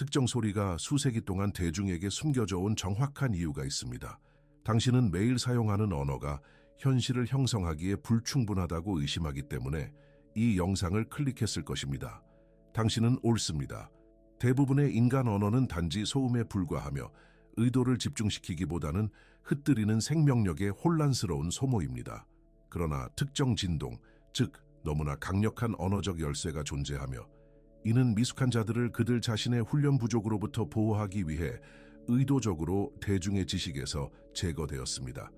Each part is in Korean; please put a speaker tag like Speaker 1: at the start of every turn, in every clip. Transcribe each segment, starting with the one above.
Speaker 1: 특정 소리가 수세기 동안 대중에게 숨겨져 온 정확한 이유가 있습니다. 당신은 매일 사용하는 언어가 현실을 형성하기에 불충분하다고 의심하기 때문에 이 영상을 클릭했을 것입니다. 당신은 옳습니다. 대부분의 인간 언어는 단지 소음에 불과하며 의도를 집중시키기보다는 흩뜨리는 생명력의 혼란스러운 소모입니다. 그러나 특정 진동, 즉 너무나 강력한 언어적 열쇠가 존재하며 이는 미숙한 자들을 그들 자신의 훈련 부족으로부터 보호하기 위해 의도적으로 대중의 지식에서 제거되었습니다.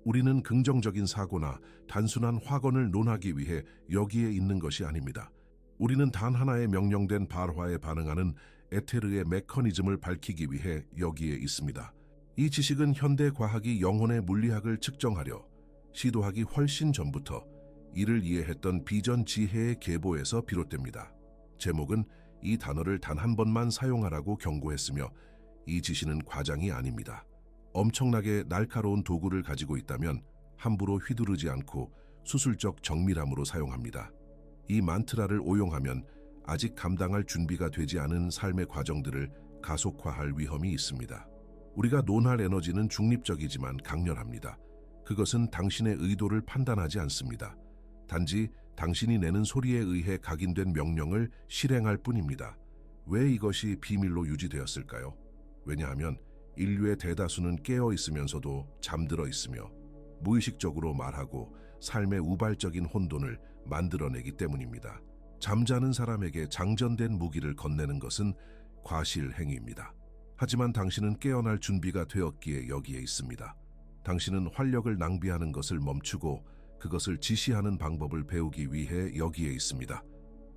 Speaker 1: 우리는 긍정적인 사고나 단순한 확언을 논하기 위해 여기에 있는 것이 아닙니다. 우리는 단 하나의 명령된 발화에 반응하는 에테르의 메커니즘을 밝히기 위해 여기에 있습니다. 이 지식은 현대 과학이 영혼의 물리학을 측정하려 시도하기 훨씬 전부터 이를 이해했던 비전 지혜의 계보에서 비롯됩니다. 제목은 이 단어를 단 한 번만 사용하라고 경고했으며 이 지시는 과장이 아닙니다. 엄청나게 날카로운 도구를 가지고 있다면 함부로 휘두르지 않고 수술적 정밀함으로 사용합니다. 이 만트라를 오용하면 아직 감당할 준비가 되지 않은 삶의 과정들을 가속화할 위험이 있습니다. 우리가 논할 에너지는 중립적이지만 강렬합니다. 그것은 당신의 의도를 판단하지 않습니다. 단지 당신이 내는 소리에 의해 각인된 명령을 실행할 뿐입니다. 왜 이것이 비밀로 유지되었을까요? 왜냐하면 인류의 대다수는 깨어 있으면서도 잠들어 있으며 무의식적으로 말하고 삶의 우발적인 혼돈을 만들어내기 때문입니다. 잠자는 사람에게 장전된 무기를 건네는 것은 과실 행위입니다. 하지만 당신은 깨어날 준비가 되었기에 여기에 있습니다. 당신은 활력을 낭비하는 것을 멈추고 그것을 지시하는 방법을 배우기 위해 여기에 있습니다.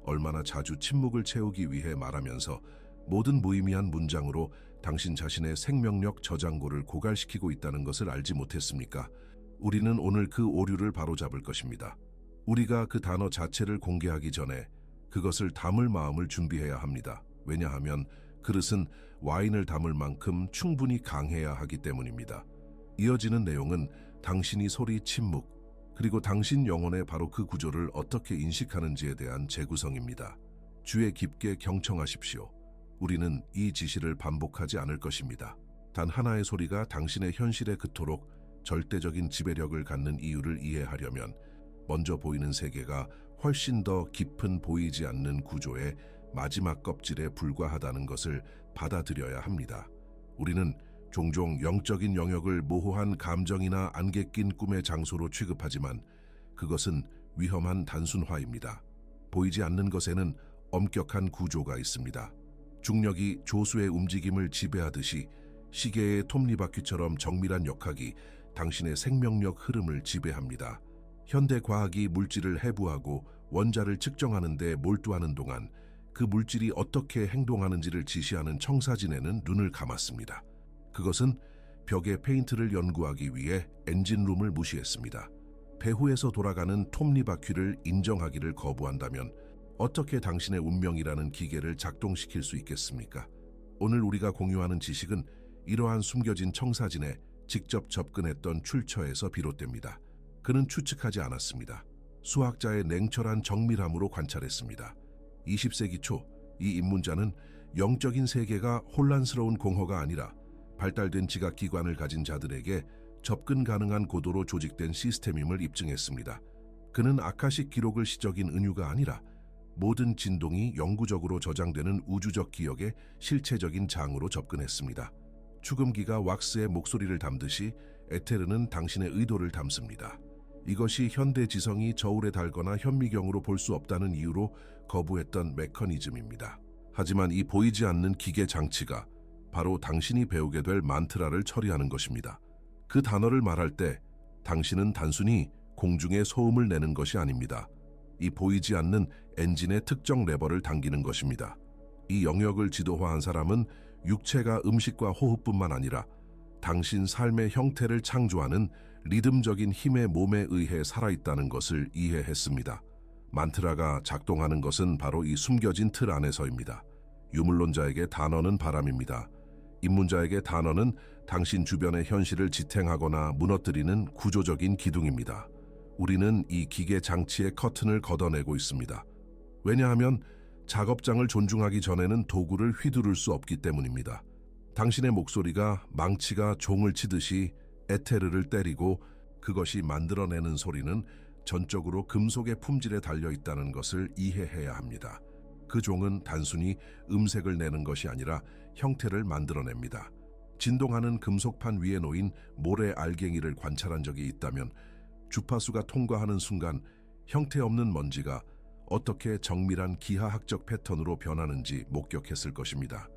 Speaker 1: 얼마나 자주 침묵을 채우기 위해 말하면서 모든 무의미한 문장으로 당신 자신의 생명력 저장고를 고갈시키고 있다는 것을 알지 못했습니까? 우리는 오늘 그 오류를 바로잡을 것입니다. 우리가 그 단어 자체를 공개하기 전에 그것을 담을 마음을 준비해야 합니다. 왜냐하면 그릇은 와인을 담을 만큼 충분히 강해야 하기 때문입니다. 이어지는 내용은 당신이 소리 침묵, 그리고 당신 영혼의 바로 그 구조를 어떻게 인식하는지에 대한 재구성입니다. 주의 깊게 경청하십시오. 우리는 이 지시를 반복하지 않을 것입니다. 단 하나의 소리가 당신의 현실에 그토록 절대적인 지배력을 갖는 이유를 이해하려면 먼저 보이는 세계가 훨씬 더 깊은 보이지 않는 구조의 마지막 껍질에 불과하다는 것을 받아들여야 합니다. 우리는 종종 영적인 영역을 모호한 감정이나 안개 낀 꿈의 장소로 취급하지만 그것은 위험한 단순화입니다. 보이지 않는 것에는 엄격한 구조가 있습니다. 중력이 조수의 움직임을 지배하듯이 시계의 톱니바퀴처럼 정밀한 역학이 당신의 생명력 흐름을 지배합니다. 현대 과학이 물질을 해부하고 원자를 측정하는 데 몰두하는 동안 그 물질이 어떻게 행동하는지를 지시하는 청사진에는 눈을 감았습니다. 그것은 벽에 페인트를 연구하기 위해 엔진룸을 무시했습니다. 배후에서 돌아가는 톱니바퀴를 인정하기를 거부한다면 어떻게 당신의 운명이라는 기계를 작동시킬 수 있겠습니까? 오늘 우리가 공유하는 지식은 이러한 숨겨진 청사진에 직접 접근했던 출처에서 비롯됩니다. 그는 추측하지 않았습니다. 수학자의 냉철한 정밀함으로 관찰했습니다. 20세기 초 이 입문자는 영적인 세계가 혼란스러운 공허가 아니라 발달된 지각기관을 가진 자들에게 접근 가능한 고도로 조직된 시스템임을 입증했습니다. 그는 아카식 기록을 시적인 은유가 아니라 모든 진동이 영구적으로 저장되는 우주적 기억의 실체적인 장으로 접근했습니다. 축음기가 왁스의 목소리를 담듯이 에테르는 당신의 의도를 담습니다. 이것이 현대 지성이 저울에 달거나 현미경으로 볼 수 없다는 이유로 거부했던 메커니즘입니다. 하지만 이 보이지 않는 기계 장치가 바로 당신이 배우게 될 만트라를 처리하는 것입니다. 그 단어를 말할 때 당신은 단순히 공중에 소음을 내는 것이 아닙니다. 이 보이지 않는 엔진의 특정 레버를 당기는 것입니다. 이 영역을 지도화한 사람은 육체가 음식과 호흡뿐만 아니라 당신 삶의 형태를 창조하는 리듬적인 힘의 몸에 의해 살아있다는 것을 이해했습니다. 만트라가 작동하는 것은 바로 이 숨겨진 틀 안에서입니다. 유물론자에게 단어는 바람입니다. 입문자에게 단어는 당신 주변의 현실을 지탱하거나 무너뜨리는 구조적인 기둥입니다. 우리는 이 기계 장치의 커튼을 걷어내고 있습니다. 왜냐하면 작업장을 존중하기 전에는 도구를 휘두를 수 없기 때문입니다. 당신의 목소리가 망치가 종을 치듯이 에테르를 때리고 그것이 만들어내는 소리는 전적으로 금속의 품질에 달려 있다는 것을 이해해야 합니다. 그 종은 단순히 음색을 내는 것이 아니라 형태를 만들어냅니다. 진동하는 금속판 위에 놓인 모래 알갱이를 관찰한 적이 있다면 주파수가 통과하는 순간 형태없는 먼지가 어떻게 정밀한 기하학적 패턴으로 변하는지 목격했을 것입니다.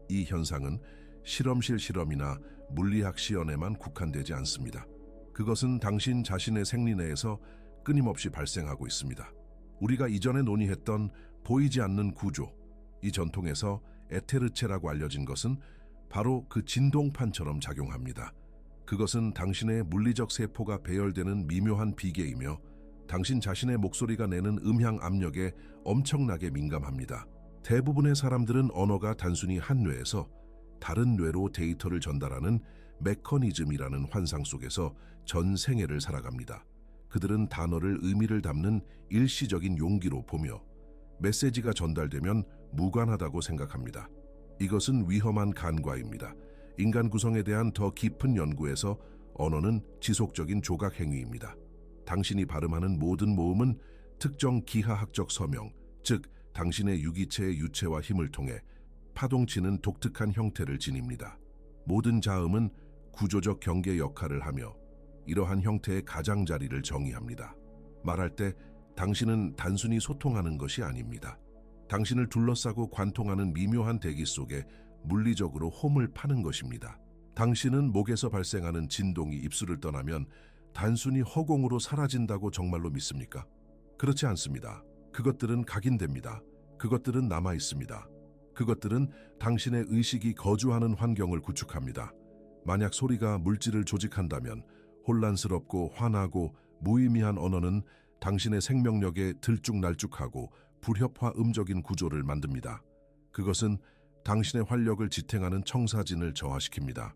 Speaker 1: 이 현상은 실험실 실험이나 물리학 시연에만 국한되지 않습니다. 그것은 당신 자신의 생리 내에서 끊임없이 발생하고 있습니다. 우리가 이전에 논의했던 보이지 않는 구조, 이 전통에서 에테르체라고 알려진 것은 바로 그 진동판처럼 작용합니다. 그것은 당신의 물리적 세포가 배열되는 미묘한 비계이며 당신 자신의 목소리가 내는 음향 압력에 엄청나게 민감합니다. 대부분의 사람들은 언어가 단순히 한 뇌에서 다른 뇌로 데이터를 전달하는 메커니즘이라는 환상 속에서 전 생애를 살아갑니다. 그들은 단어를 의미를 담는 일시적인 용기로 보며 메시지가 전달되면 무관하다고 생각합니다. 이것은 위험한 간과입니다. 인간 구성에 대한 더 깊은 연구에서 언어는 지속적인 조각 행위입니다. 당신이 발음하는 모든 모음은 특정 기하학적 서명, 즉 당신의 유기체의 유체와 힘을 통해 파동치는 독특한 형태를 지닙니다. 모든 자음은 구조적 경계 역할을 하며 이러한 형태의 가장자리를 정의합니다. 말할 때 당신은 단순히 소통하는 것이 아닙니다. 당신을 둘러싸고 관통하는 미묘한 대기 속에 물리적으로 홈을 파는 것입니다. 당신은 목에서 발생하는 진동이 입술을 떠나면 단순히 허공으로 사라진다고 정말로 믿습니까? 그렇지 않습니다. 그것들은 각인됩니다. 그것들은 남아 있습니다. 그것들은 당신의 의식이 거주하는 환경을 구축합니다. 만약 소리가 물질을 조직한다면 혼란스럽고 화나고 무의미한 언어는 당신의 생명력에 들쭉날쭉하고 불협화 음적인 구조를 만듭니다. 그것은 당신의 활력을 지탱하는 청사진을 저하시킵니다.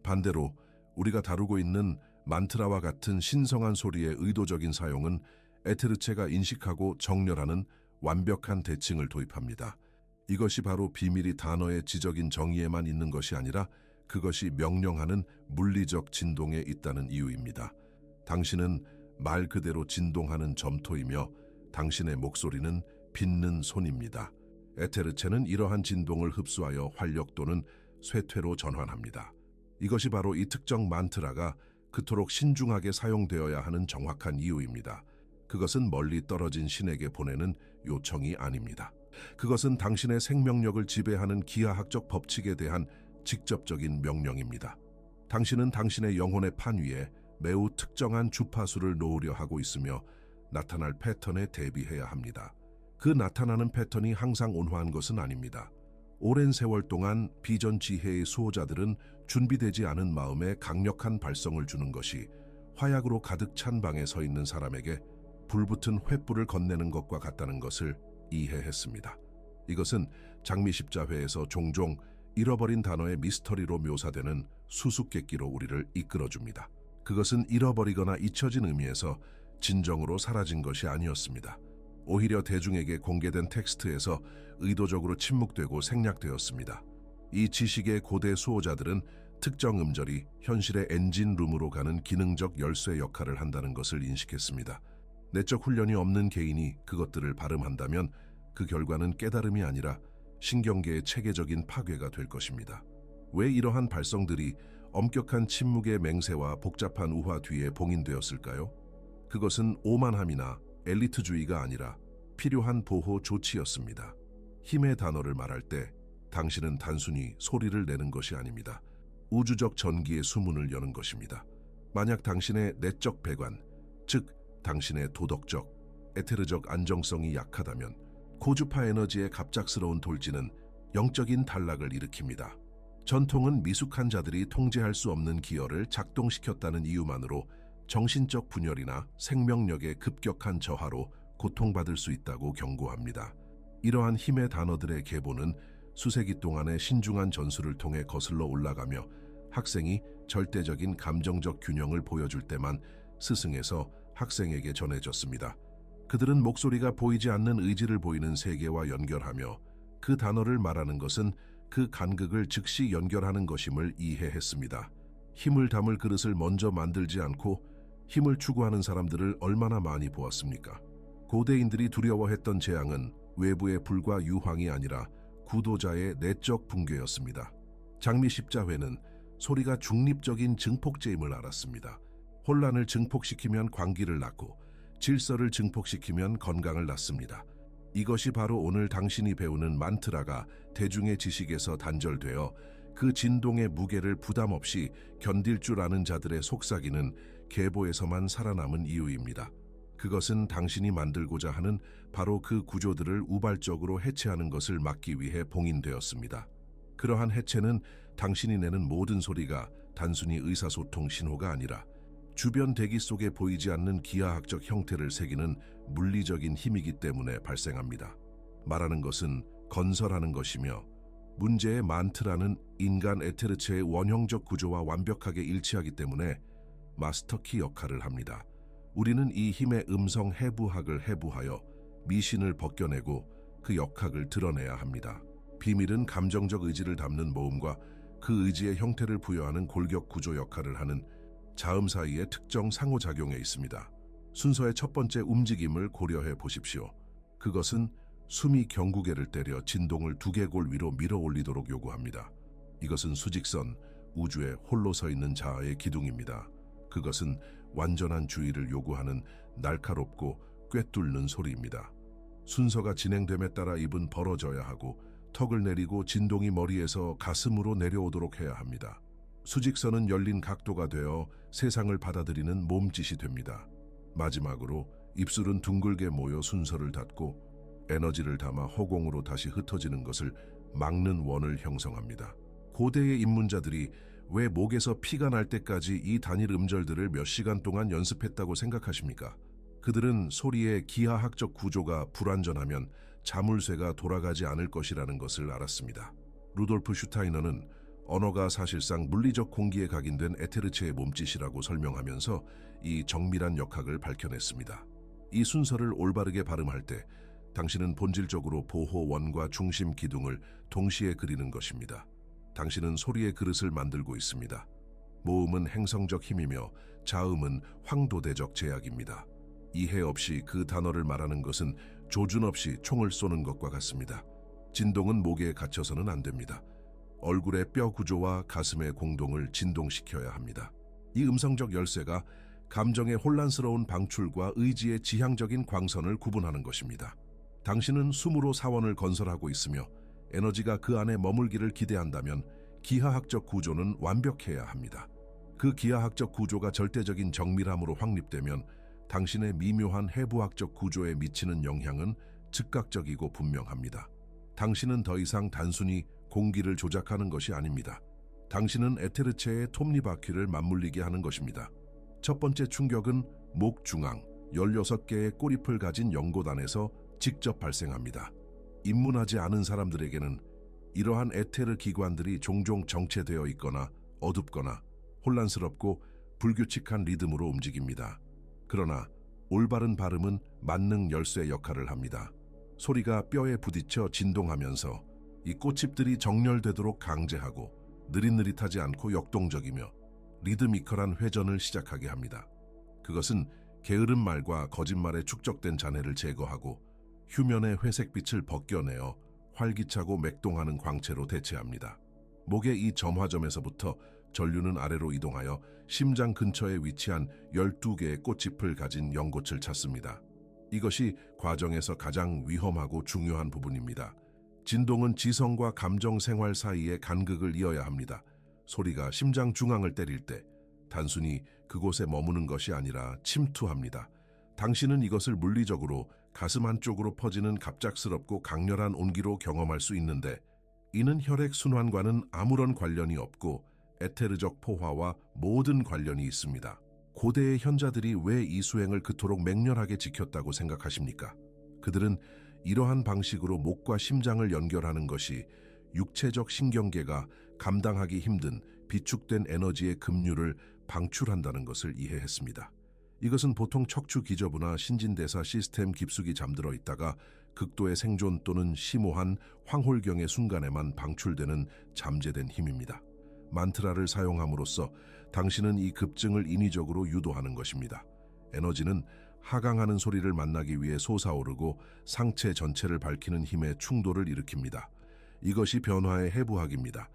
Speaker 1: 반대로 우리가 다루고 있는 만트라와 같은 신성한 소리의 의도적인 사용은 에테르체가 인식하고 정렬하는 완벽한 대칭을 도입합니다. 이것이 바로 비밀이 단어의 지적인 정의에만 있는 것이 아니라 그것이 명령하는 물리적 진동에 있다는 이유입니다. 당신은 말 그대로 진동하는 점토이며 당신의 목소리는 빚는 손입니다. 에테르체는 이러한 진동을 흡수하여 활력 또는 쇠퇴로 전환합니다. 이것이 바로 이 특정 만트라가 그토록 신중하게 사용되어야 하는 정확한 이유입니다. 그것은 멀리 떨어진 신에게 보내는 요청이 아닙니다. 그것은 당신의 생명력을 지배하는 기하학적 법칙에 대한 직접적인 명령입니다. 당신은 당신의 영혼의 판 위에 매우 특정한 주파수를 놓으려 하고 있으며 나타날 패턴에 대비해야 합니다. 그 나타나는 패턴이 항상 온화한 것은 아닙니다. 오랜 세월 동안 비전 지혜의 수호자들은 준비되지 않은 마음에 강력한 발성을 주는 것이 화약으로 가득 찬 방에 서 있는 사람에게 불붙은 횃불을 건네는 것과 같다는 것을 이해했습니다. 이것은 장미십자회에서 종종 잃어버린 단어의 미스터리로 묘사되는 수수께끼로 우리를 이끌어줍니다. 그것은 잃어버리거나 잊혀진 의미에서 진정으로 사라진 것이 아니었습니다. 오히려 대중에게 공개된 텍스트에서 의도적으로 침묵되고 생략되었습니다. 이 지식의 고대 수호자들은 특정 음절이 현실의 엔진룸으로 가는 기능적 열쇠 역할을 한다는 것을 인식했습니다. 내적 훈련이 없는 개인이 그것들을 발음한다면 그 결과는 깨달음이 아니라 신경계의 체계적인 파괴가 될 것입니다. 왜 이러한 발성들이 엄격한 침묵의 맹세와 복잡한 우화 뒤에 봉인되었을까요? 그것은 오만함이나 엘리트주의가 아니라 필요한 보호 조치였습니다. 힘의 단어를 말할 때 당신은 단순히 소리를 내는 것이 아닙니다. 우주적 전기의 수문을 여는 것입니다. 만약 당신의 내적 배관, 즉 당신의 도덕적, 에테르적 안정성이 약하다면 고주파 에너지의 갑작스러운 돌진은 영적인 단락을 일으킵니다. 전통은 미숙한 자들이 통제할 수 없는 기혈을 작동시켰다는 이유만으로 정신적 분열이나 생명력의 급격한 저하로 고통받을 수 있다고 경고합니다. 이러한 힘의 단어들의 계보는 수세기 동안의 신중한 전술을 통해 거슬러 올라가며 학생이 절대적인 감정적 균형을 보여줄 때만 스승에서 학생에게 전해졌습니다. 그들은 목소리가 보이지 않는 의지를 보이는 세계와 연결하며 그 단어를 말하는 것은 그 간극을 즉시 연결하는 것임을 이해했습니다. 힘을 담을 그릇을 먼저 만들지 않고 힘을 추구하는 사람들을 얼마나 많이 보았습니까? 고대인들이 두려워했던 재앙은 외부의 불과 유황이 아니라 구도자의 내적 붕괴였습니다. 장미 십자회는 소리가 중립적인 증폭제임을 알았습니다. 혼란을 증폭시키면 광기를 낳고 질서를 증폭시키면 건강을 낳습니다. 이것이 바로 오늘 당신이 배우는 만트라가 대중의 지식에서 단절되어 그 진동의 무게를 부담 없이 견딜 줄 아는 자들의 속삭이는 계보에서만 살아남은 이유입니다. 그것은 당신이 만들고자 하는 바로 그 구조들을 우발적으로 해체하는 것을 막기 위해 봉인되었습니다. 그러한 해체는 당신이 내는 모든 소리가 단순히 의사소통 신호가 아니라 주변 대기 속에 보이지 않는 기하학적 형태를 새기는 물리적인 힘이기 때문에 발생합니다. 말하는 것은 건설하는 것이며 문제의 만트라는 인간 에테르체의 원형적 구조와 완벽하게 일치하기 때문에 마스터키 역할을 합니다. 우리는 이 힘의 음성 해부학을 해부하여 미신을 벗겨내고 그 역학을 드러내야 합니다. 비밀은 감정적 의지를 담는 모음과 그 의지의 형태를 부여하는 골격 구조 역할을 하는 자음 사이의 특정 상호작용에 있습니다. 순서의 첫 번째 움직임을 고려해 보십시오. 그것은 숨이 경구개를 때려 진동을 두개골 위로 밀어 올리도록 요구합니다. 이것은 수직선, 우주에 홀로 서 있는 자아의 기둥입니다. 그것은 완전한 주의를 요구하는 날카롭고 꿰뚫는 소리입니다. 순서가 진행됨에 따라 입은 벌어져야 하고 턱을 내리고 진동이 머리에서 가슴으로 내려오도록 해야 합니다. 수직선은 열린 각도가 되어 세상을 받아들이는 몸짓이 됩니다. 마지막으로 입술은 둥글게 모여 순서를 닫고 에너지를 담아 허공으로 다시 흩어지는 것을 막는 원을 형성합니다. 고대의 입문자들이 왜 목에서 피가 날 때까지 이 단일 음절들을 몇 시간 동안 연습했다고 생각하십니까? 그들은 소리의 기하학적 구조가 불완전하면 자물쇠가 돌아가지 않을 것이라는 것을 알았습니다. 루돌프 슈타이너는 언어가 사실상 물리적 공기에 각인된 에테르체의 몸짓이라고 설명하면서 이 정밀한 역학을 밝혀냈습니다. 이 순서를 올바르게 발음할 때 당신은 본질적으로 보호원과 중심 기둥을 동시에 그리는 것입니다. 당신은 소리의 그릇을 만들고 있습니다. 모음은 행성적 힘이며 자음은 황도대적 제약입니다. 이해 없이 그 단어를 말하는 것은 조준 없이 총을 쏘는 것과 같습니다. 진동은 목에 갇혀서는 안 됩니다. 얼굴의 뼈 구조와 가슴의 공동을 진동시켜야 합니다. 이 음성적 열쇠가 감정의 혼란스러운 방출과 의지의 지향적인 광선을 구분하는 것입니다. 당신은 숨으로 사원을 건설하고 있으며 에너지가 그 안에 머물기를 기대한다면 기하학적 구조는 완벽해야 합니다. 그 기하학적 구조가 절대적인 정밀함으로 확립되면 당신의 미묘한 해부학적 구조에 미치는 영향은 즉각적이고 분명합니다. 당신은 더 이상 단순히 공기를 조작하는 것이 아닙니다. 당신은 에테르체의 톱니바퀴를 맞물리게 하는 것입니다. 첫 번째 충격은 목 중앙 16개의 꼬리풀 가진 연고단에서 직접 발생합니다. 입문하지 않은 사람들에게는 이러한 에테르 기관들이 종종 정체되어 있거나 어둡거나 혼란스럽고 불규칙한 리듬으로 움직입니다. 그러나 올바른 발음은 만능 열쇠 역할을 합니다. 소리가 뼈에 부딪혀 진동하면서 이 꽃집들이 정렬되도록 강제하고 느릿느릿하지 않고 역동적이며 리드미컬한 회전을 시작하게 합니다. 그것은 게으른 말과 거짓말에 축적된 잔해를 제거하고 휴면의 회색빛을 벗겨내어 활기차고 맥동하는 광채로 대체합니다. 목의 이 점화점에서부터 전류는 아래로 이동하여 심장 근처에 위치한 12개의 꽃잎을 가진 연꽃을 찾습니다. 이것이 과정에서 가장 위험하고 중요한 부분입니다. 진동은 지성과 감정 생활 사이의 간극을 이어야 합니다. 소리가 심장 중앙을 때릴 때 단순히 그곳에 머무는 것이 아니라 침투합니다. 당신은 이것을 물리적으로 가슴 안쪽으로 퍼지는 갑작스럽고 강렬한 온기로 경험할 수 있는데 이는 혈액순환과는 아무런 관련이 없고 에테르적 포화와 모든 관련이 있습니다. 고대의 현자들이 왜 이 수행을 그토록 맹렬하게 지켰다고 생각하십니까? 그들은 이러한 방식으로 목과 심장을 연결하는 것이 육체적 신경계가 감당하기 힘든 비축된 에너지의 급류를 방출한다는 것을 이해했습니다. 이것은 보통 척추 기저부나 신진대사 시스템 깊숙이 잠들어 있다가 극도의 생존 또는 심오한 황홀경의 순간에만 방출되는 잠재된 힘입니다. 만트라를 사용함으로써 당신은 이 급증을 인위적으로 유도하는 것입니다. 에너지는 하강하는 소리를 만나기 위해 솟아오르고 상체 전체를 밝히는 힘의 충돌을 일으킵니다. 이것이 변화의 해부학입니다.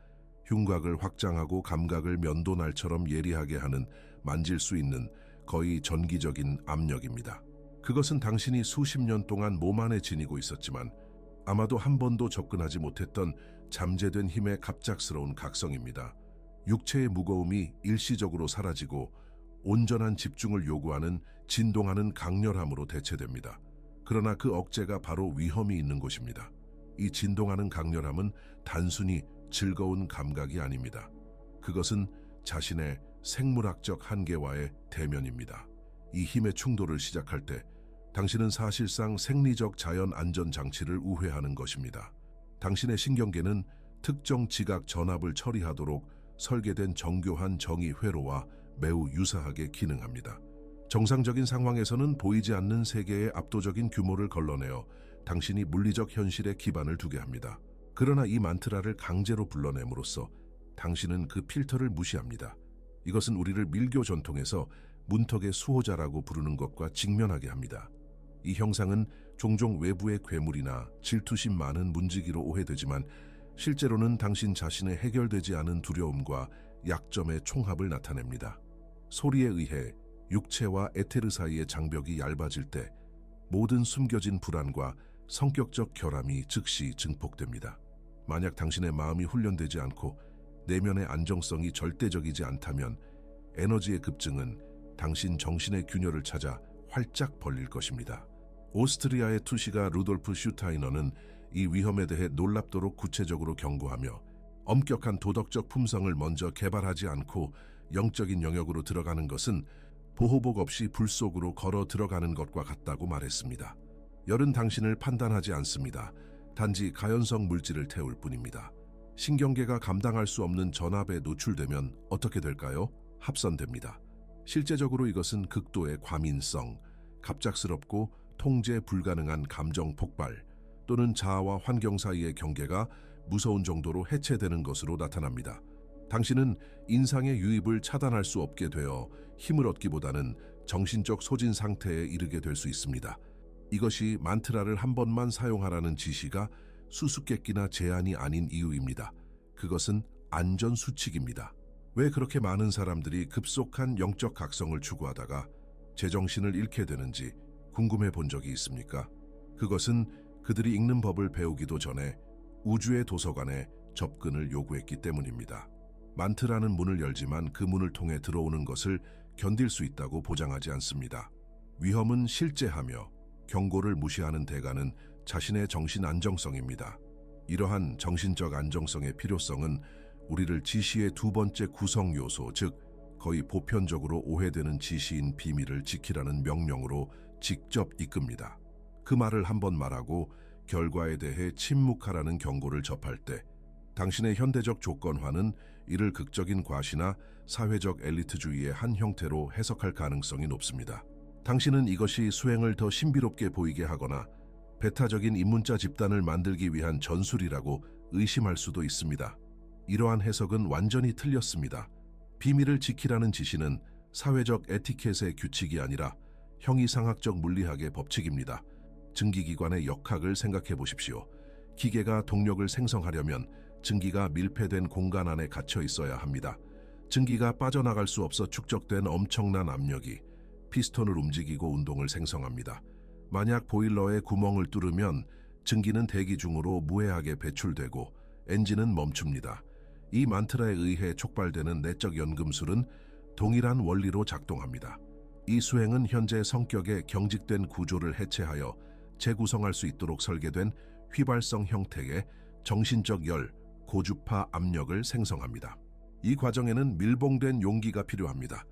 Speaker 1: 흉곽을 확장하고 감각을 면도날처럼 예리하게 하는, 만질 수 있는 거의 전기적인 압력입니다. 그것은 당신이 수십 년 동안 몸 안에 지니고 있었지만 아마도 한 번도 접근하지 못했던 잠재된 힘의 갑작스러운 각성입니다. 육체의 무거움이 일시적으로 사라지고 온전한 집중을 요구하는 진동하는 강렬함으로 대체됩니다. 그러나 그 억제가 바로 위험이 있는 곳입니다. 이 진동하는 강렬함은 단순히 즐거운 감각이 아닙니다. 그것은 자신의 생물학적 한계와의 대면입니다. 이 힘의 충돌을 시작할 때 당신은 사실상 생리적 자연 안전 장치를 우회하는 것입니다. 당신의 신경계는 특정 지각 전압을 처리하도록 설계된 정교한 정의 회로와 매우 유사하게 기능합니다. 정상적인 상황에서는 보이지 않는 세계의 압도적인 규모를 걸러내어 당신이 물리적 현실에 기반을 두게 합니다. 그러나 이 만트라를 강제로 불러냄으로써 당신은 그 필터를 무시합니다. 이것은 우리를 밀교 전통에서 문턱의 수호자라고 부르는 것과 직면하게 합니다. 이 형상은 종종 외부의 괴물이나 질투심 많은 문지기로 오해되지만 실제로는 당신 자신의 해결되지 않은 두려움과 약점의 총합을 나타냅니다. 소리에 의해 육체와 에테르 사이의 장벽이 얇아질 때 모든 숨겨진 불안과 성격적 결함이 즉시 증폭됩니다. 만약 당신의 마음이 훈련되지 않고 내면의 안정성이 절대적이지 않다면 에너지의 급증은 당신 정신의 균열을 찾아 활짝 벌릴 것입니다. 오스트리아의 투시가 루돌프 슈타이너는 이 위험에 대해 놀랍도록 구체적으로 경고하며 엄격한 도덕적 품성을 먼저 개발하지 않고 영적인 영역으로 들어가는 것은 보호복 없이 불 속으로 걸어 들어가는 것과 같다고 말했습니다. 열은 당신을 판단하지 않습니다. 단지 가연성 물질을 태울 뿐입니다. 신경계가 감당할 수 없는 전압에 노출되면 어떻게 될까요? 합선됩니다. 실제적으로 이것은 극도의 과민성, 갑작스럽고 통제 불가능한 감정 폭발 또는 자아와 환경 사이의 경계가 무서운 정도로 해체되는 것으로 나타납니다. 당신은 인상의 유입을 차단할 수 없게 되어 힘을 얻기보다는 정신적 소진 상태에 이르게 될 수 있습니다. 이것이 만트라를 한 번만 사용하라는 지시가 수수께끼나 제한이 아닌 이유입니다. 그것은 안전수칙입니다. 왜 그렇게 많은 사람들이 급속한 영적 각성을 추구하다가 제정신을 잃게 되는지 궁금해 본 적이 있습니까? 그것은 그들이 읽는 법을 배우기도 전에 우주의 도서관에 접근을 요구했기 때문입니다. 만트라는 문을 열지만 그 문을 통해 들어오는 것을 견딜 수 있다고 보장하지 않습니다. 위험은 실제하며 경고를 무시하는 대가는 자신의 정신 안정성입니다. 이러한 정신적 안정성의 필요성은 우리를 지시의 두 번째 구성 요소, 즉 거의 보편적으로 오해되는 지시인 비밀을 지키라는 명령으로 직접 이끕니다. 그 말을 한 번 말하고 결과에 대해 침묵하라는 경고를 접할 때 당신의 현대적 조건화는 이를 극적인 과시나 사회적 엘리트주의의 한 형태로 해석할 가능성이 높습니다. 당신은 이것이 수행을 더 신비롭게 보이게 하거나 배타적인 입문자 집단을 만들기 위한 전술이라고 의심할 수도 있습니다. 이러한 해석은 완전히 틀렸습니다. 비밀을 지키라는 지시는 사회적 에티켓의 규칙이 아니라 형이상학적 물리학의 법칙입니다. 증기기관의 역학을 생각해 보십시오. 기계가 동력을 생성하려면 증기가 밀폐된 공간 안에 갇혀 있어야 합니다. 증기가 빠져나갈 수 없어 축적된 엄청난 압력이 피스톤을 움직이고 운동을 생성합니다. 만약 보일러에 구멍을 뚫으면 증기는 대기 중으로 무해하게 배출되고 엔진은 멈춥니다. 이 만트라에 의해 촉발되는 내적 연금술은 동일한 원리로 작동합니다. 이 수행은 현재 성격의 경직된 구조를 해체하여 재구성할 수 있도록 설계된 휘발성 형태의 정신적 열, 고주파 압력을 생성합니다. 이 과정에는 밀봉된 용기가 필요합니다.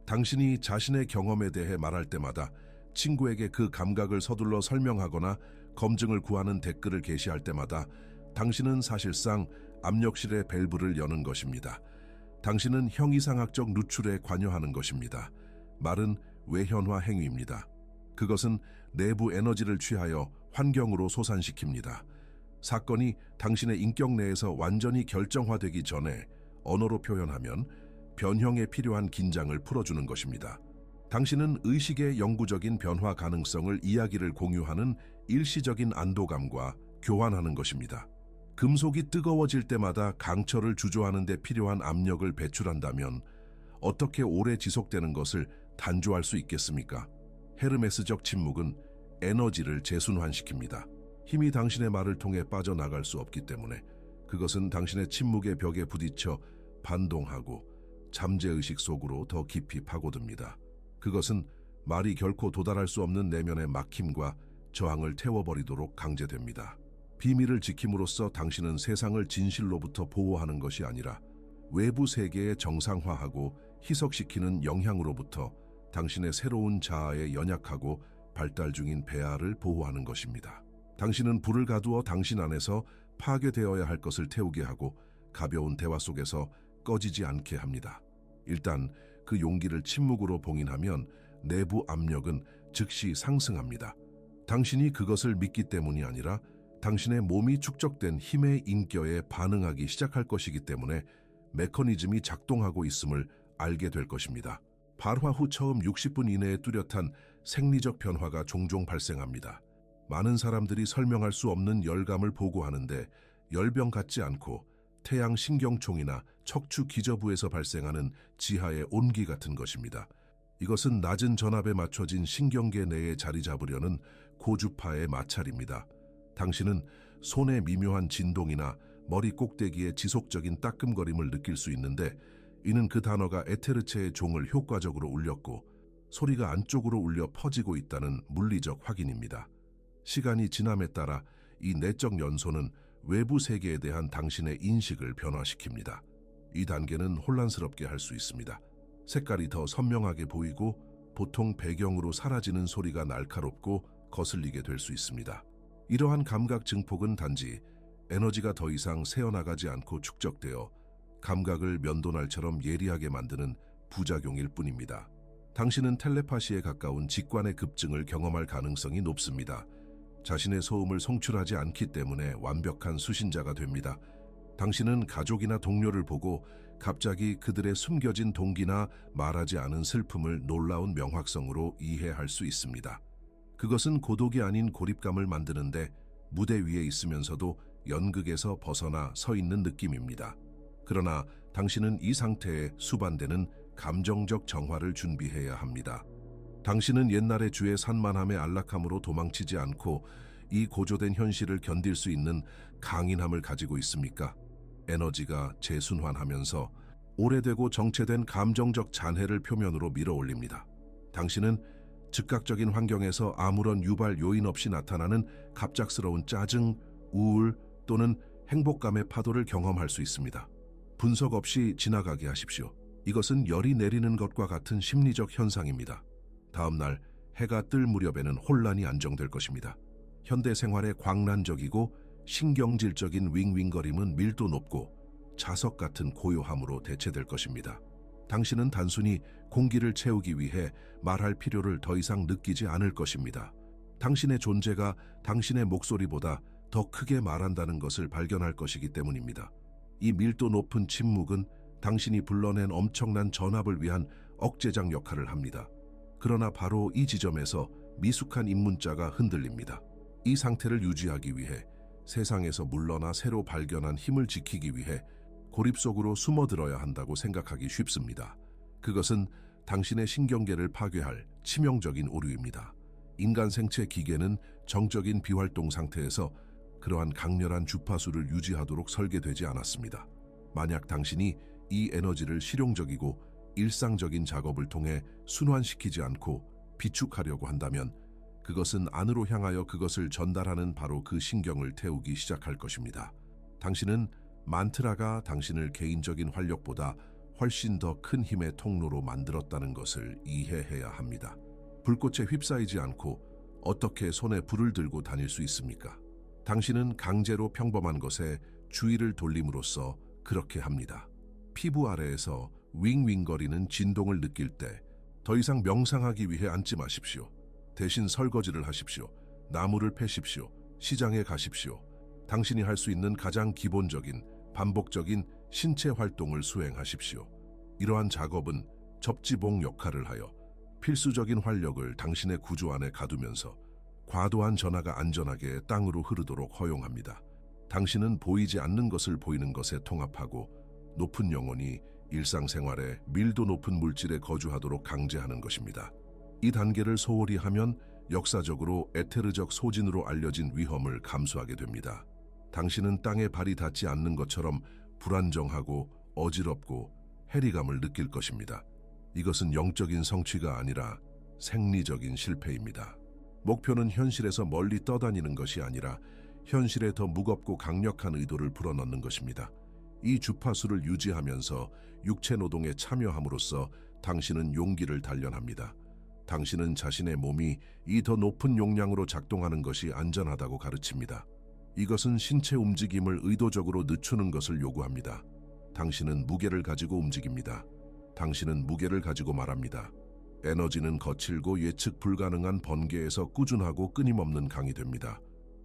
Speaker 1: 당신이 자신의 경험에 대해 말할 때마다, 친구에게 그 감각을 서둘러 설명하거나 검증을 구하는 댓글을 게시할 때마다 당신은 사실상 압력실의 밸브를 여는 것입니다. 당신은 형이상학적 누출에 관여하는 것입니다. 말은 외현화 행위입니다. 그것은 내부 에너지를 취하여 환경으로 솟안시킵니다. 사건이 당신의 인격 내에서 완전히 결정화되기 전에 언어로 표현하면 변형에 필요한 긴장을 풀어주는 것입니다. 당신은 의식의 영구적인 변화 가능성을 이야기를 공유하는 일시적인 안도감과 교환하는 것입니다. 금속이 뜨거워질 때마다 강철을 주조하는 데 필요한 압력을 배출한다면 어떻게 오래 지속되는 것을 단조할 수 있겠습니까? 헤르메스적 침묵은 에너지를 재순환시킵니다. 힘이 당신의 말을 통해 빠져나갈 수 없기 때문에 그것은 당신의 침묵의 벽에 부딪혀 반동하고 잠재의식 속으로 더 깊이 파고듭니다. 그것은 말이 결코 도달할 수 없는 내면의 막힘과 저항을 태워버리도록 강제됩니다. 비밀을 지킴으로써 당신은 세상을 진실로부터 보호하는 것이 아니라 외부 세계에 정상화하고 희석시키는 영향으로부터 당신의 새로운 자아에 연약하고 발달 중인 배아를 보호하는 것입니다. 당신은 불을 가두어 당신 안에서 파괴되어야 할 것을 태우게 하고 가벼운 대화 속에서 꺼지지 않게 합니다. 일단 그 용기를 침묵으로 봉인하면 내부 압력은 즉시 상승합니다. 당신이 그것을 믿기 때문이 아니라 당신의 몸이 축적된 힘의 인격에 반응하기 시작할 것이기 때문에 메커니즘이 작동하고 있음을 알게 될 것입니다. 발화 후 처음 60분 이내에 뚜렷한 생리적 변화가 종종 발생합니다. 많은 사람들이 설명할 수 없는 열감을 보고하는데 열병 같지 않고 태양 신경총이나 척추 기저부에서 발생하는 지하의 온기 같은 것입니다. 이것은 낮은 전압에 맞춰진 신경계 내에 자리 잡으려는 고주파의 마찰입니다. 당신은 손의 미묘한 진동이나 머리 꼭대기의 지속적인 따끔거림을 느낄 수 있는데 이는 그 단어가 에테르체의 종을 효과적으로 울렸고 소리가 안쪽으로 울려 퍼지고 있다는 물리적 확인입니다. 시간이 지남에 따라 이 내적 연소는 외부 세계에 대한 당신의 인식을 변화시킵니다. 이 단계는 혼란스럽게 할 수 있습니다. 색깔이 더 선명하게 보이고 보통 배경으로 사라지는 소리가 날카롭고 거슬리게 될 수 있습니다. 이러한 감각 증폭은 단지 에너지가 더 이상 새어나가지 않고 축적되어 감각을 면도날처럼 예리하게 만드는 부작용일 뿐입니다. 당신은 텔레파시에 가까운 직관의 급증을 경험할 가능성이 높습니다. 자신의 소음을 송출하지 않기 때문에 완벽한 수신자가 됩니다. 당신은 가족이나 동료를 보고 갑자기 그들의 숨겨진 동기나 말하지 않은 슬픔을 놀라운 명확성으로 이해할 수 있습니다. 그것은 고독이 아닌 고립감을 만드는데 무대 위에 있으면서도 연극에서 벗어나 서 있는 느낌입니다. 그러나 당신은 이 상태에 수반되는 감정적 정화를 준비해야 합니다. 당신은 옛날의 주의 산만함의 안락함으로 도망치지 않고 이 고조된 현실을 견딜 수 있는 강인함을 가지고 있습니까? 에너지가 재순환하면서 오래되고 정체된 감정적 잔해를 표면으로 밀어올립니다. 당신은 즉각적인 환경에서 아무런 유발 요인 없이 나타나는 갑작스러운 짜증, 우울 또는 행복감의 파도를 경험할 수 있습니다. 분석 없이 지나가게 하십시오. 이것은 열이 내리는 것과 같은 심리적 현상입니다. 다음 날 해가 뜰 무렵에는 혼란이 안정될 것입니다. 현대 생활의 광란적이고 신경질적인 윙윙거림은 밀도 높고 자석 같은 고요함으로 대체될 것입니다. 당신은 단순히 공기를 채우기 위해 말할 필요를 더 이상 느끼지 않을 것입니다. 당신의 존재가 당신의 목소리보다 더 크게 말한다는 것을 발견할 것이기 때문입니다. 이 밀도 높은 침묵은 당신이 불러낸 엄청난 전압을 위한 억제장 역할을 합니다. 그러나 바로 이 지점에서 미숙한 입문자가 흔들립니다. 이 상태를 유지하기 위해 세상에서 물러나 새로 발견한 힘을 지키기 위해 고립 속으로 숨어들어야 한다고 생각하기 쉽습니다. 그것은 당신의 신경계를 파괴할 치명적인 오류입니다. 인간 생체 기계는 정적인 비활동 상태에서 그러한 강렬한 주파수를 유지하도록 설계되지 않았습니다. 만약 당신이 이 에너지를 실용적이고 일상적인 작업을 통해 순환시키지 않고 비축하려고 한다면 그것은 안으로 향하여 그것을 전달하는 바로 그 신경을 태우기 시작할 것입니다. 당신은 만트라가 당신을 개인적인 활력보다 훨씬 더 큰 힘의 통로로 만들었다는 것을 이해해야 합니다. 불꽃에 휩싸이지 않고 어떻게 손에 불을 들고 다닐 수 있습니까? 당신은 강제로 평범한 것에 주의를 돌림으로써 그렇게 합니다. 피부 아래에서 윙윙거리는 진동을 느낄 때 더 이상 명상하기 위해 앉지 마십시오. 대신 설거지를 하십시오. 나무를 패십시오. 시장에 가십시오. 당신이 할 수 있는 가장 기본적인, 반복적인 신체 활동을 수행하십시오. 이러한 작업은 접지봉 역할을 하여 필수적인 활력을 당신의 구조 안에 가두면서 과도한 전하가 안전하게 땅으로 흐르도록 허용합니다. 당신은 보이지 않는 것을 보이는 것에 통합하고 높은 영혼이 일상생활에 밀도 높은 물질에 거주하도록 강제하는 것입니다. 이 단계를 소홀히 하면 역사적으로 에테르적 소진으로 알려진 위험을 감수하게 됩니다. 당신은 땅에 발이 닿지 않는 것처럼 불안정하고 어지럽고 해리감을 느낄 것입니다. 이것은 영적인 성취가 아니라 생리적인 실패입니다. 목표는 현실에서 멀리 떠다니는 것이 아니라 현실에 더 무겁고 강력한 의도를 불어넣는 것입니다. 이 주파수를 유지하면서 육체 노동에 참여함으로써 당신은 용기를 단련합니다. 당신은 자신의 몸이 이 더 높은 용량으로 작동하는 것이 안전하다고 가르칩니다. 이것은 신체 움직임을 의도적으로 늦추는 것을 요구합니다. 당신은 무게를 가지고 움직입니다. 당신은 무게를 가지고 말합니다. 에너지는 거칠고 예측 불가능한 번개에서 꾸준하고 끊임없는 강이 됩니다.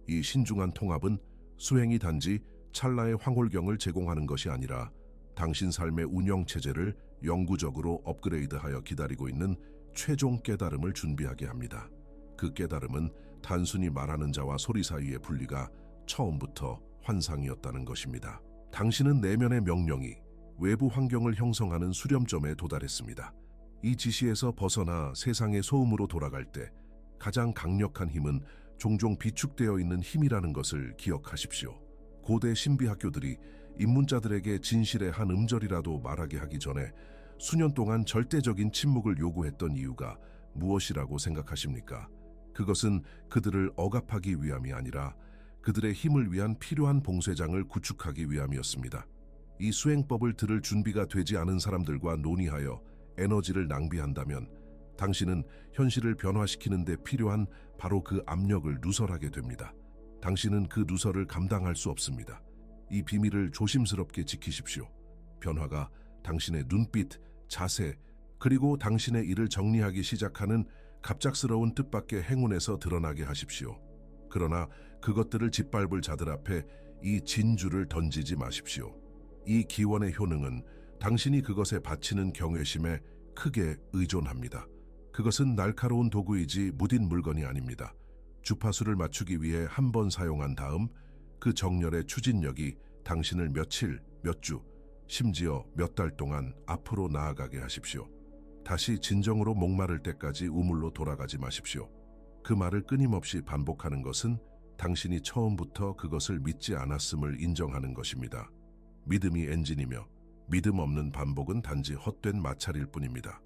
Speaker 1: 이 신중한 통합은 수행이 단지 찰나의 황홀경을 제공하는 것이 아니라 당신 삶의 운영체제를 영구적으로 업그레이드하여 기다리고 있는 최종 깨달음을 준비하게 합니다. 그 깨달음은 단순히 말하는 자와 소리 사이의 분리가 처음부터 환상이었다는 것입니다. 당신은 내면의 명령이 외부 환경을 형성하는 수렴점에 도달했습니다. 이 지시에서 벗어나 세상의 소음으로 돌아갈 때 가장 강력한 힘은 종종 비축되어 있는 힘이라는 것을 기억하십시오. 고대 신비학교들이 입문자들에게 진실의 한 음절이라도 말하게 하기 전에 수년 동안 절대적인 침묵을 요구했던 이유가 무엇이라고 생각하십니까? 그것은 그들을 억압하기 위함이 아니라 그들의 힘을 위한 필요한 봉쇄장을 구축하기 위함이었습니다. 이 수행법을 들을 준비가 되지 않은 사람들과 논의하여 에너지를 낭비한다면 당신은 현실을 변화시키는 데 필요한 바로 그 압력을 누설하게 됩니다. 당신은 그 누설을 감당할 수 없습니다. 이 비밀을 조심스럽게 지키십시오. 변화가 당신의 눈빛, 자세, 그리고 당신의 일을 정리하기 시작하는 갑작스러운 뜻밖의 행운에서 드러나게 하십시오. 그러나 그것들을 짓밟을 자들 앞에 이 진주를 던지지 마십시오. 이 기원의 효능은 당신이 그것에 바치는 경외심에 크게 의존합니다. 그것은 날카로운 도구이지 무딘 물건이 아닙니다. 주파수를 맞추기 위해 한 번 사용한 다음 그 정렬의 추진력이 당신을 며칠, 몇 주, 심지어 몇 달 동안 앞으로 나아가게 하십시오. 다시 진정으로 목마를 때까지 우물로 돌아가지 마십시오. 그 말을 끊임없이 반복하는 것은 당신이 처음부터 그것을 믿지 않았음을 인정하는 것입니다. 믿음이 엔진이며 믿음 없는 반복은 단지 헛된 마찰일 뿐입니다.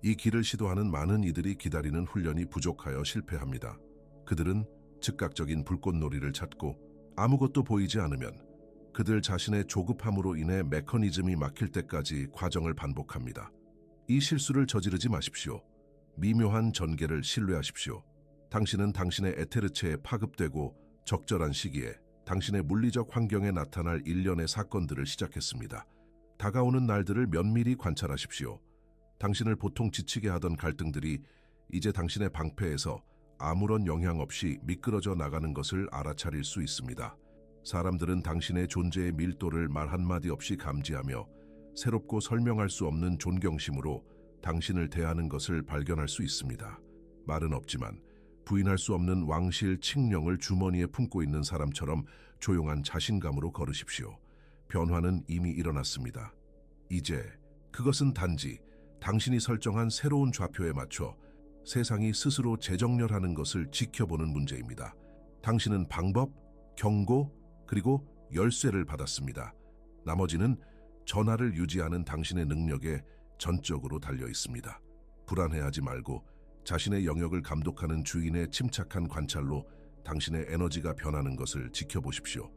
Speaker 1: 이 길을 시도하는 많은 이들이 기다리는 훈련이 부족하여 실패합니다. 그들은 즉각적인 불꽃놀이를 찾고 아무것도 보이지 않으면 그들 자신의 조급함으로 인해 메커니즘이 막힐 때까지 과정을 반복합니다. 이 실수를 저지르지 마십시오. 미묘한 전개를 신뢰하십시오. 당신은 당신의 에테르체에 파급되고 적절한 시기에 당신의 물리적 환경에 나타날 일련의 사건들을 시작했습니다. 다가오는 날들을 면밀히 관찰하십시오. 당신을 보통 지치게 하던 갈등들이 이제 당신의 방패에서 아무런 영향 없이 미끄러져 나가는 것을 알아차릴 수 있습니다. 사람들은 당신의 존재의 밀도를 말 한마디 없이 감지하며 새롭고 설명할 수 없는 존경심으로 당신을 대하는 것을 발견할 수 있습니다. 말은 없지만 부인할 수 없는 왕실 칙령을 주머니에 품고 있는 사람처럼 조용한 자신감으로 걸으십시오. 변화는 이미 일어났습니다. 이제 그것은 단지 당신이 설정한 새로운 좌표에 맞춰 세상이 스스로 재정렬하는 것을 지켜보는 문제입니다. 당신은 방법, 경고, 그리고 열쇠를 받았습니다. 나머지는 전하를 유지하는 당신의 능력에 전적으로 달려 있습니다. 불안해하지 말고 자신의 영역을 감독하는 주인의 침착한 관찰로 당신의 에너지가 변하는 것을 지켜보십시오.